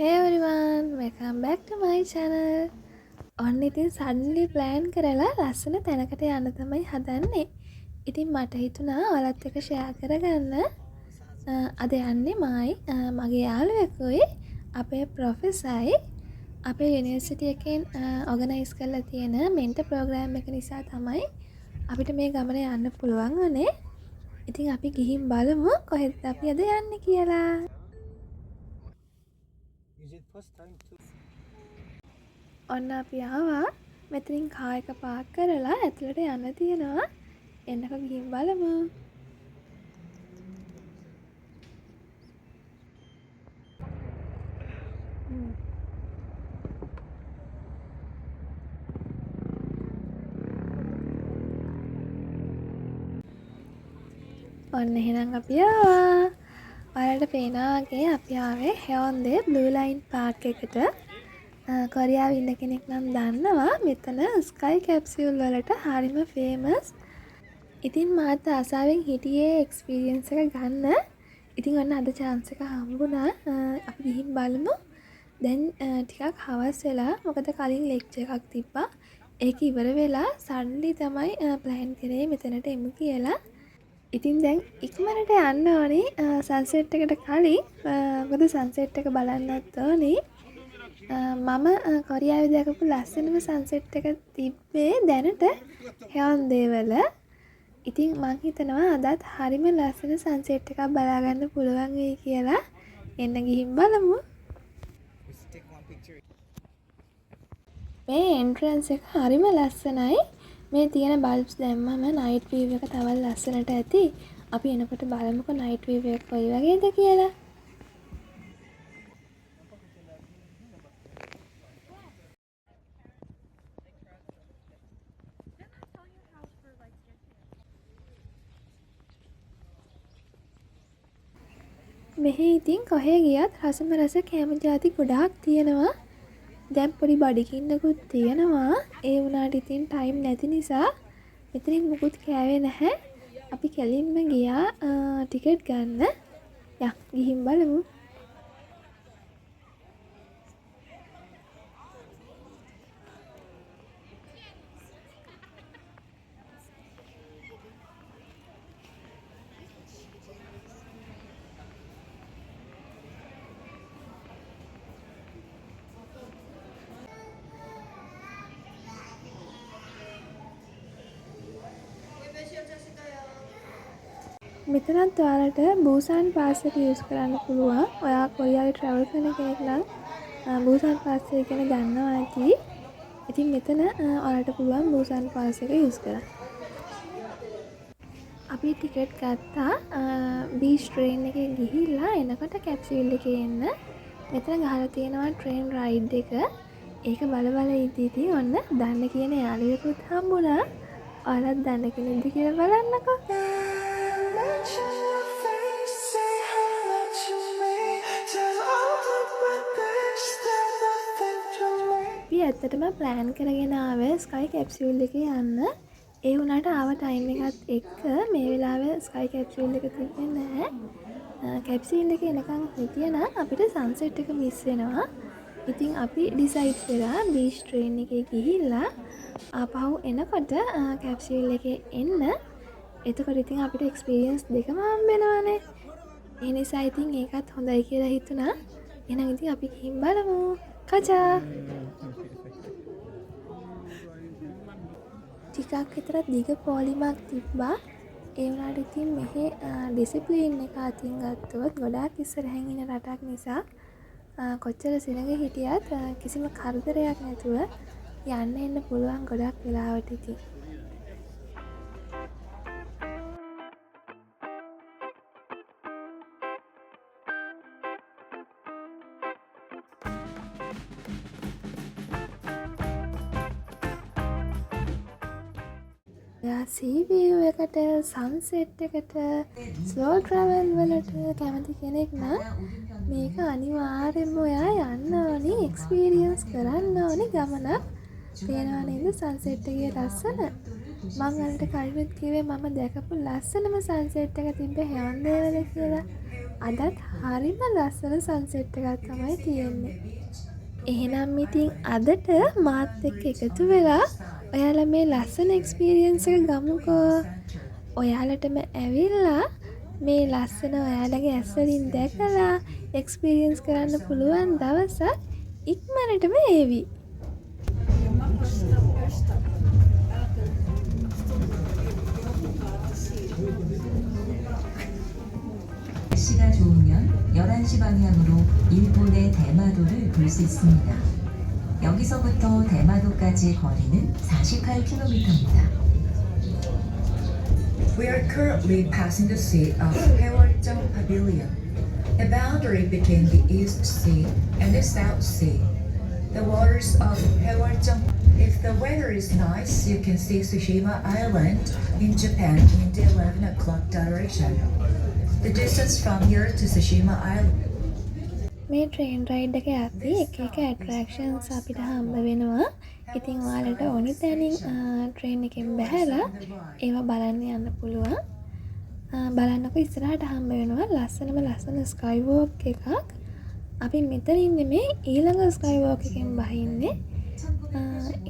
Hey everyone, welcome back to my channel. ඔන්න ඉතින් suddenly plan කරලා ලස්සන තැනකට යන්න තමයි හදන්නේ. ඉතින් මට හිතුණා ඔයාලත් එක්ක share කරගන්න. අද යන්නේ මගේ යාළුවෙකුයි අපේ ප්‍රොෆෙසර්යි අපේ යුනිවර්සිටි එකෙන් organize කරලා තියෙන mentor program එක නිසා තමයි අපිට මේ ගමන යන්න පුළුවන් වුණේ. ඉතින් අපි ගිහින් බලමු කොහෙද අපි අද යන්නේ කියලා. ඔන්න අපි ආවා. මෙතනින් කාර් එක පාක් කරලා ඇතුළට යන්න තියෙනවා. එන්නකෝ ගිහින් බලමු. ඔන්න එහෙනම් අපි ආවා. ඔයාලට පේනවා වගේ අපි ආවේ Hyundai Blue Line Park එකට. කොරියාවේ ඉන්න කෙනෙක් නම් දන්නවා මෙතන ස්කයි කැප්සියුල් වලට හරිම ෆේමස්. ඉතින් මාත් ආසාවෙන් හිටියේ එක්ස්පීරියන්ස් එක ගන්න. ඉතින් ඔන්න අද chance එක හම්බුණා. අපි ගිහින් බලමු. දැන් ටිකක් හවස් වෙලා මොකද කලින් ලෙක්චර් එකක් තිබ්බා. ඒක ඉවර වෙලා සඩන්ලි තමයි ප්ලෑන් කරේ මෙතනට එමු කියලා. ඉතින් දැන් ඉක්මනට යන්න ඕනේ සන්සෙට් එකට කලින්. මොකද සන්සෙට් එක බලන්නත් ඕනේ. මම කොරියාවේ දැකපු ලස්සනම සන්සෙට් එක තිබ්බේ දැනට Hyundai වල. ඉතින් මං හිතනවා අදත් හරිම ලස්සන සන්සෙට් එකක් බලා ගන්න පුළුවන් වෙයි කියලා. එන්න ගිහින් බලමු. මේ එන්ට්‍රන්ස් එක හරිම ලස්සනයි. මේ තියෙන බල්බ්ස් දැම්මම නයිට් වීව් එක තවත් ලස්සනට ඇති. අපි එනකොට බලමුකෝ නයිට් වීව් එක කොයි වගේද කියලා. මෙහි ඉතින් කොහේ ගියත් රසම රස කෑම ಜಾති ගොඩාක් තියෙනවා. දැන් පොඩි බඩගින්නකුත් තියෙනවා. ඒ වුණාට ඉතින් ටයිම් නැති නිසා මෙතනින් මුකුත් කෑවේ නැහැ. අපි කෙලින්ම ගියා ටිකට් ගන්න. යා ගිහින් බලමු. මෙතනත් ඔයාලට බූසාන් පාස් එක යූස් කරන්න පුළුවන්. ඔයා කොරියාවේ ට්‍රැවල් කරන කෙනෙක් නම් බූසාන් පාස් එක ගැන දන්නවා ඇති. ඉතින් මෙතන ඔයාලට පුළුවන් බූසාන් පාස් එක යූස් කරන්න. අපි ටිකට් ගත්තා. බීච් ට්‍රේන් එකේ ගිහිල්ලා එනකොට කැප්සියුල් එකේ එන්න. මෙතන ගහලා තියෙනවා ට්‍රේන් රයිඩ් එක. ඒක බල ඉඳී ඔන්න දන්න කියන යාළුවෙකුත් හම්බුණා. ඔයාලත් දන්න කෙනෙක්ද කියලා බලන්නකෝ. අපි ඇත්තටම ප්ලෑන් කරගෙන ආවේ ස්කයි කැප්සියුල් එකේ යන්න. ඒ වුණාට ආව ටයිම් එකත් එක්ක මේ වෙලාවේ ස්කයි කැප්සියුල් එක තිබෙන්නේ නැහැ. කැප්සියුල් එකේ එනකන් හිටියනම් අපිට සන්සෙට් එක මිස් වෙනවා. ඉතින් අපි ඩිසයිඩ් කරා බීච් ට්‍රේන් එකේ ගිහිල්ලා ආපහු එනකොට කැප්සියුල් එකේ එන්න. එතකොට ඉතින් අපිට එක්ස්පීරියන්ස් දෙකම හම්බ වෙනවානේ. ඒ නිසා ඉතින් ඒකත් හොඳයි කියලා හිතුණා. එහෙනම් ඉතින් අපි ගිහින් බලමු. කචා. ටිකක් විතර දිග පොලිමක් තිබ්බා. ඒ වුණාට ඉතින් මෙහි ඩිසිප්ලින් එක අතින් ගත්තොත් ගොඩාක් ඉස්සරහින් ඉන රටක් නිසා කොච්චර සෙනග හිටියත් කිසිම කරදරයක් නැතුව යන්න එන්න පුළුවන් ගොඩක් වෙලාවට ඉතින්. සී වීව් එකට සන්සෙට් එකට ස්ලෝ ට්‍රැවල් වලට කැමති කෙනෙක් නම් මේක අනිවාර්යෙන්ම ඔයා යන්න ඕනි එක්ස්පීරියන්ස් කරන්න ඕනි ගමනක්. පේනවා නේද සන්සෙට් එකේ ලස්සන. මම අරට කලිනුත් කිව්වේ මම දැකපු ලස්සනම සන්සෙට් එක තිබ්බේ Hyundai වල කියලා. අදත් හරිම ලස්සන සන්සෙට් එකක් තමයි තියෙන්නේ. එහෙනම් ඉතින් අදට මාත් එක්ක එකතු වෙලා ඔයාලා මේ ලස්සන එක්ස්පීරියන්ස් එක ගමුකෝ. ඔයාලටම ඇවිල්ලා මේ ලස්සන ඔයාලගේ ඇස් වලින් දැකලා එක්ස්පීරියන්ස් කරන්න පුළුවන් දවසක් ඉක්මනටම ඒවි. 날씨가 좋으면 11시 방향으로 일본의 대마도를 볼 수 있습니다. 여기서부터 대마도까지 거리는 48km입니다. We are currently passing the sea of Haewoljeong Pavilion, a boundary between the East Sea and the South Sea. The waters of Haewoljeong. If the weather is nice, you can see Tsushima Island in Japan in the 11 o'clock direction. The distance from here to Tsushima Island. මේ train ride එක යද්දී එක ඇට්‍රැක්ෂන්ස් අපිට හම්බ වෙනවා. ඉතින් ඔයාලට ඕනි තැනින් ට්‍රේන් එකෙන් බැහැලා ඒවා බලන්න යන්න පුළුවන්. බලන්නකො ඉස්සරහට හම්බ වෙනවා ලස්සන ස්කයි වෝක් එකක්. අපි මෙතනින් නෙමේ ඊළඟ ස්කයි වෝක් එකෙන් බහින්නේ.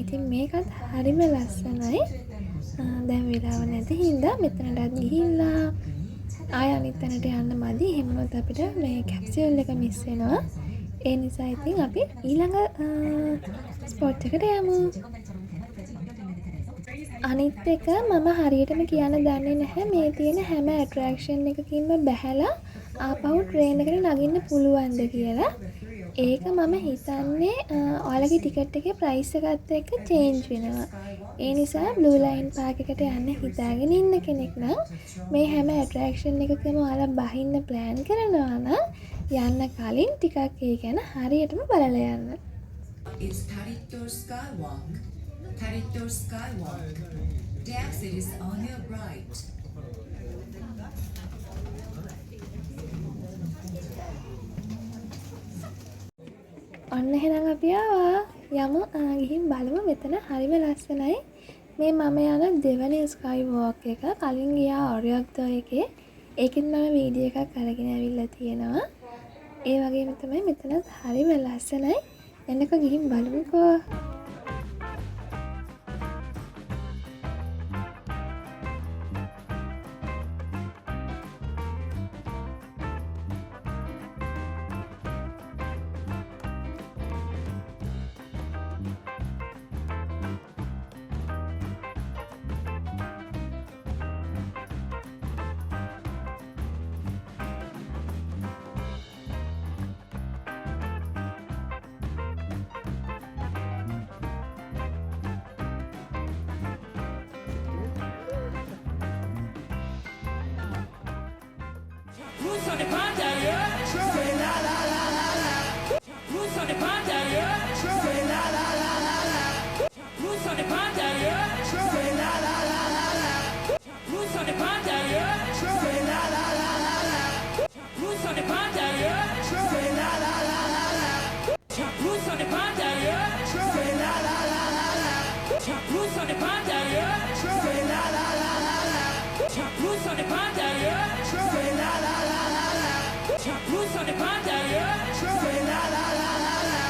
ඉතින් මේකත් හරිම ලස්සනයි. දැන් වෙලාව නැති හින්දා මෙතනටත් ගිහිල්ලා ආය අනිත් තැනට යන්න මදි. එහෙම වුණොත් අපිට මේ කැප්සියුල් එක මිස් වෙනවා. ඒ නිසා ඉතින් අපි ඊළඟ ස්පොට් එකට යමු. අනිත් එක මම හරියටම කියන්න දන්නේ නැහැ මේ තියෙන හැම ඇට්‍රැක්ෂන් එකකින්ම බැහැලා ආපහු ට්‍රේන් එකට නගින්න පුළුවන්ද කියලා. ඒක මම හිතන්නේ ඔයාලගේ ටිකට් එකේ ප්‍රයිස් එකත් එක්ක චේන්ජ් වෙනවා. ඒ නිසා බ්ලූ ලයින් පාක් එකට යන්න හිතාගෙන ඉන්න කෙනෙක් නම් මේ හැම ඇට්‍රැක්ෂන් එකකම ඔයාලා බහින්න ප්ලෑන් කරනවා නම් යන්න කලින් ටිකක් ඒ ගැන හරියටම බලලා යන්න. It's Tarito Skywalk. Tarito Skywalk. The exit is on your right. ඔන්න එහෙනම් අපි ආවා. යමු ගිහින් බලමු. මෙතන හරිම ලස්සනයි. මේ මම යන දෙවැනි ස්කයි වෝක් එක කලින් ගියා ඔරියොක්තෝ එකේ. ඒකෙන් මම වීඩියෝ එකක් අරගෙන ඇවිල්ලා තියෙනවා. ඒ වගේම තමයි මෙතනත් හරිම ලස්සනයි. එන්නකෝ ගිහින් බලමුකෝ. Who's on the pantalla? Say la la la la la. Who's on the pantalla? Say la la la la la. Who's on the pantalla? Say la la la la la. Who's on the pantalla? Say la la la la la. Who's on the pantalla? Say la la la la la. Who's on the pantalla? Say la la la la la. Who's on the pantalla? Say la la la la la. Who's on the pantalla? Say la la la la la. Who's on the pantalla? Say la la la la la.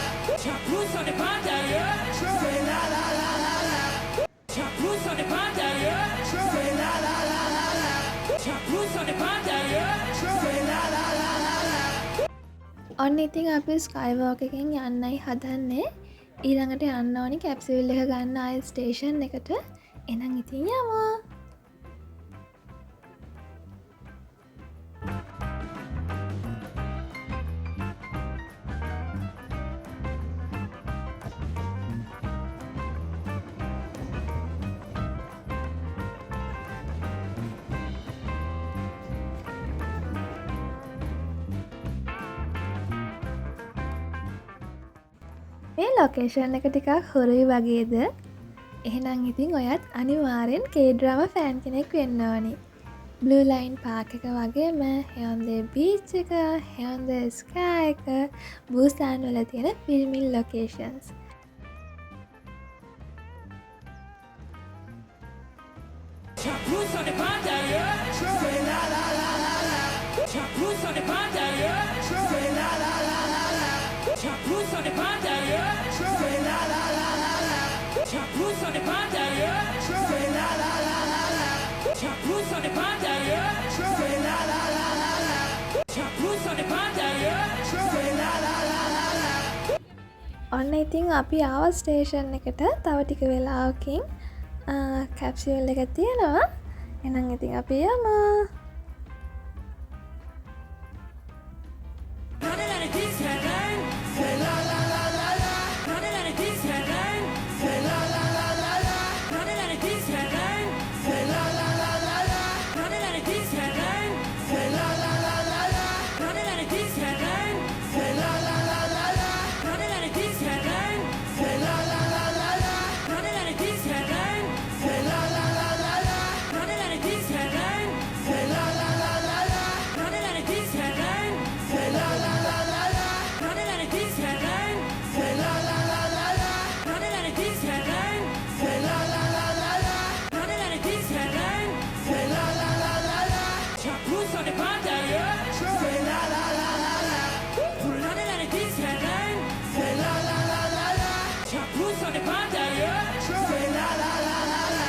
Who's on the pantalla? Say la la la la la. Who's on the pantalla? Say la la la la la. Who's on the pantalla? Say la la la la la. ඔන්න ඉතින් අපි sky walk එකෙන් යන්නයි හදන්නේ. ඊළඟට යන්න ඕනි කැප්සියුල් එක ගන්න ආයෙ ස්ටේෂන් එකට. එහෙනම් ඉතින් යමු. මේ ලොකේෂන් එක ටිකක් හොරුයි වගේද? එහෙනම් ඉතින් ඔයත් අනිවාර්යෙන් K-drama ෆෑන් කෙනෙක් වෙන්න ඕනි. බ්ලූ ලයින් පාක් එක වගේම හයොන්දේ බීච් එක, හයොන්දේ ස්කයි එක, බුසාන් වල තියෙන ෆිල්මින් locations. Who's on the pantalla? Say la la la la la. Who's on the pantalla? Chapuce on the panda, yeah. Say la la la la la. Chapuce on the panda, yeah. Say la la la la la. Chapuce on the panda, yeah. Say la la la la la. Chapuce on the panda, yeah. Say la la la la la. ඔන්න ඉතින් අපි ආව station එකට තව ටික වෙලාවකින් කැප්සියුල් එක තියෙනවා. එහෙනම් ඉතින් අපි යමු. Running out of Disneyland. Say la la la la la. Running out of Disneyland. Say la la la la la. Running out of Disneyland. Say la la la la la. Running out of Disneyland. Say la la la la la. Running out of Disneyland. Say la la la la la. Running out of Disneyland. Say la la la la la. Running out of Disneyland. Say la la la la la. Running out of Disneyland. Say la la la la la. Running out of Disneyland. Say la la la la la. Running out of Disneyland. Say la la la la la. Running out of Disneyland. Say la la la la la. Running out of Disneyland. Say la la la la la. Chapuce on the panda, yeah. Say la la la la la. Running out of Disneyland. Say la la la la la. Chapuce on the panda, yeah. Say la la la la la.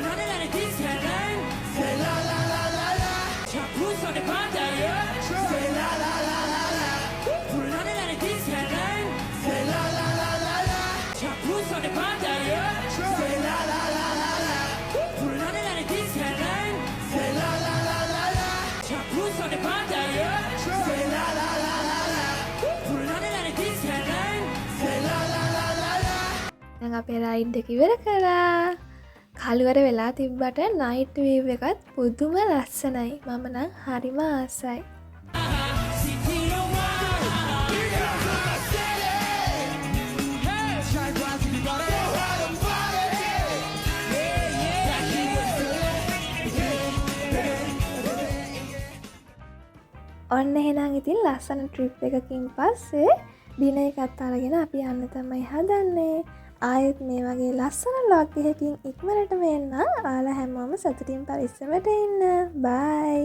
Running out of Disneyland. Say la la la la la. Chapuce on the panda, yeah. Say la la la la la. Running out of Disneyland. Say la la la la la. Chapuce on the panda, yeah. Say la la la la la. Running out of Disneyland. Say la la la la la. Chapuce on the panda, yeah. Say la la la la la. Running out of Disneyland. Say la la la la la. දැන් අපේ ride එක ඉවර කරා. කළුවර වෙලා තිබ්බට night වීව් එකත් පුදුම ලස්සනයි. මම නම් හරිම ආසයි. City of Wild. Hey, shine bright to the bottom. Yeah, yeah. That shit was ඔන්න එහෙනම් ඉතින් ලස්සන ට්‍රිප් එකකින් පස්සේ දින එකත් අරගෙන අපි යන්න තමයි හදන්නේ. ආයෙත් මේ වගේ ලස්සන vlog එකකින් ඉක්මනටම එන්න. ඔයාලා හැමෝම සතුටින් පරිස්සමට ඉන්න. බයි.